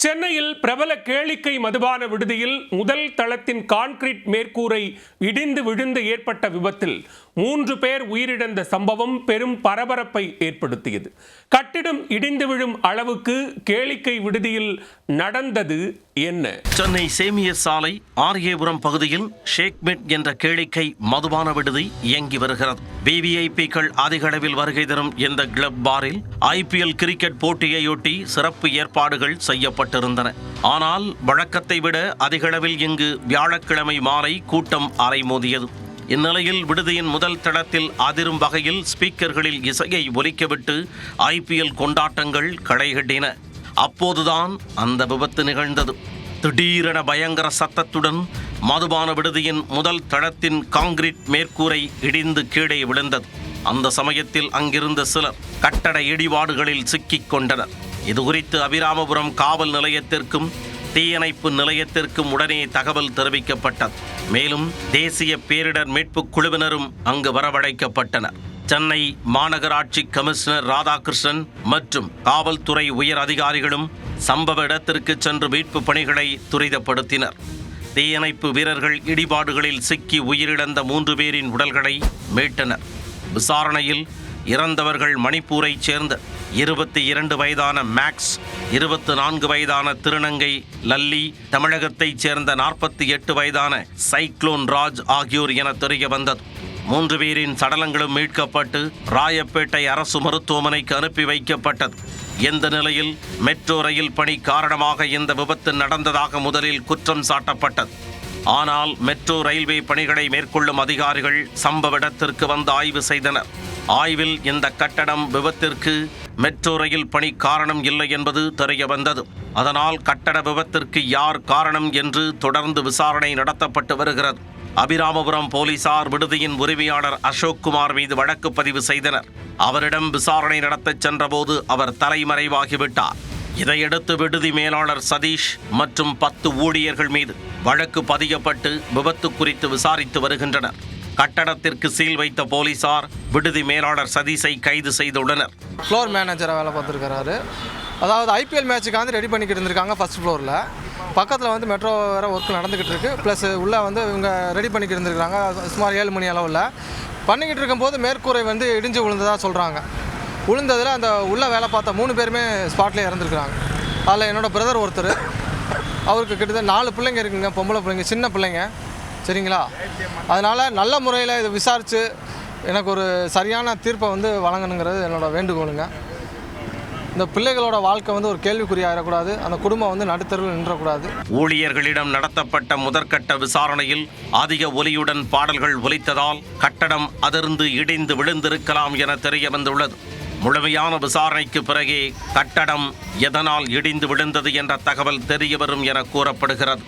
சென்னையில் பிரபல கேளிக்கை மதுபான விடுதியில் முதல் தளத்தின் கான்கிரீட் மேற்கூரை இடிந்து விழுந்து ஏற்பட்ட விபத்தில் 3 பேர் உயிரிழந்த சம்பவம் பெரும் பரபரப்பை ஏற்படுத்தியது. கட்டிடம் இடிந்து விழும் அளவுக்கு கேளிக்கை விடுதியில் நடந்தது என்ன? சென்னை சேமியர் சாலை ஆர்ஏபுரம் பகுதியில் ஷேக்மெட் என்ற கேளிக்கை மதுபான விடுதி இயங்கி வருகிறது. விவிஐபிக்கள் அதிக அளவில் வருகை தரும் இந்த கிளப் பாரில் ஐபிஎல் கிரிக்கெட் போட்டியையொட்டி சிறப்பு ஏற்பாடுகள் செய்யப்பட்டிருந்தன. ஆனால் வழக்கத்தை விட அதிக அளவில் இங்கு வியாழக்கிழமை மாலை கூட்டம் அலைமோதியது. இந்நிலையில் விடுதியின் முதல் தளத்தில் அதிரும் வகையில் ஸ்பீக்கர்களில் இசையை ஒலிக்கவிட்டு ஐபிஎல் கொண்டாட்டங்கள் களைகட்டின. அப்போதுதான் அந்த விபத்து நிகழ்ந்தது. திடீரென பயங்கர சத்தத்துடன் மதுபான விடுதியின் முதல் தளத்தின் கான்கிரீட் மேற்கூரை இடிந்து கீழே விழுந்தது. அந்த சமயத்தில் அங்கிருந்த சிலர் கட்டட இடிபாடுகளில் சிக்கிக் கொண்டனர். இதுகுறித்து அபிராமபுரம் காவல் நிலையத்திற்கும் தீயணைப்பு நிலையத்திற்கும் உடனே தகவல் தெரிவிக்கப்பட்டது. மேலும் தேசிய பேரிடர் மீட்புக் குழுவினரும் அங்கு வரவழைக்கப்பட்டனர். சென்னை மாநகராட்சி கமிஷனர் ராதாகிருஷ்ணன் மற்றும் காவல்துறை உயர் அதிகாரிகளும் சம்பவ இடத்திற்கு சென்று மீட்பு பணிகளை துரிதப்படுத்தினர். தீயணைப்பு வீரர்கள் இடிபாடுகளில் சிக்கி உயிரிழந்த 3 பேரின் உடல்களை மீட்டனர். விசாரணையில் இறந்தவர்கள் மணிப்பூரைச் சேர்ந்த 22 வயதான மேக்ஸ், 24 வயதான திருநங்கை லல்லி, தமிழகத்தைச் சேர்ந்த 48 வயதான சைக்ளோன் ராஜ் ஆகியோர் என தெரிய வந்தது. 3 பேரின் சடலங்களும் மீட்கப்பட்டு ராயப்பேட்டை அரசு மருத்துவமனைக்கு அனுப்பி வைக்கப்பட்டது. இந்த நிலையில் மெட்ரோ ரயில் பணி காரணமாக இந்த விபத்து நடந்ததாக முதலில் குற்றம் சாட்டப்பட்டது. ஆனால் மெட்ரோ ரயில்வே பணிகளை மேற்கொள்ளும் அதிகாரிகள் சம்பவ இடத்திற்கு வந்து ஆய்வு செய்தனர். ஆய்வில் இந்த கட்டடம் விபத்திற்கு மெட்ரோ ரயில் பணி காரணம் இல்லை என்பது தெரிய வந்தது. அதனால் கட்டட விபத்திற்கு யார் காரணம் என்று தொடர்ந்து விசாரணை நடத்தப்பட்டு வருகிறது. அபிராமபுரம் போலீசார் விடுதியின் உரிமையாளர் அசோக்குமார் மீது வழக்கு பதிவு செய்தனர். அவரிடம் விசாரணை நடத்தச் சென்றபோது அவர் தலைமறைவாகிவிட்டார். இதையடுத்து விடுதி மேலாளர் சதீஷ் மற்றும் 10 ஊழியர்கள் மீது வழக்கு பதியப்பட்டு விபத்து குறித்து விசாரித்து வருகின்றனர். கட்டடத்திற்கு சீல் வைத்த போலீசார் விடுதி மேலாளர் சதீஷை கைது செய்துள்ளனர். ஃப்ளோர் மேனேஜராக வேலை பார்த்துருக்காரு. அதாவது ஐபிஎல் மேட்சுக்கு ரெடி பண்ணிக்கிட்டு இருந்திருக்காங்க. ஃபர்ஸ்ட் ஃப்ளோரில் பக்கத்தில் மெட்ரோ வேறு ஒர்க் நடந்துக்கிட்டு இருக்கு. ப்ளஸ் உள்ளே இவங்க ரெடி பண்ணிக்கிட்டு இருந்திருக்காங்க. சுமார் 7 மணி அளவில் பண்ணிக்கிட்டு இருக்கும்போது மேற்கூரை இடிஞ்சு விழுந்ததாக சொல்கிறாங்க. விழுந்ததில் அந்த உள்ளே வேலை பார்த்த 3 பேருமே ஸ்பாட்லேயே இறந்துருக்குறாங்க. அதில் என்னோடய பிரதர் ஒருத்தர், அவருக்கு கிட்டத்தட்ட 4 பிள்ளைங்க இருக்குங்க, பொம்பளை பிள்ளைங்க, சின்ன பிள்ளைங்க. சரிங்களா? அதனால் நல்ல முறையில் இதை விசாரித்து எனக்கு ஒரு சரியான தீர்ப்பை வழங்கணுங்கிறது என்னோடய வேண்டுகோளுங்க. இந்த பிள்ளைகளோட வாழ்க்கை ஒரு கேள்விக்குறியாயிடக்கூடாது. அந்த குடும்பம் நடுத்தருவில் நின்றக்கூடாது. ஊழியர்களிடம் நடத்தப்பட்ட முதற்கட்ட விசாரணையில் அதிக ஒலியுடன் பாடல்கள் ஒலித்ததால் கட்டடம் அதிர்ந்து இடிந்து விழுந்திருக்கலாம் என தெரிய வந்துள்ளது. முழுமையான விசாரணைக்கு பிறகே கட்டடம் எதனால் இடிந்து விழுந்தது என்ற தகவல் தெரியவரும் என கூறப்படுகிறது.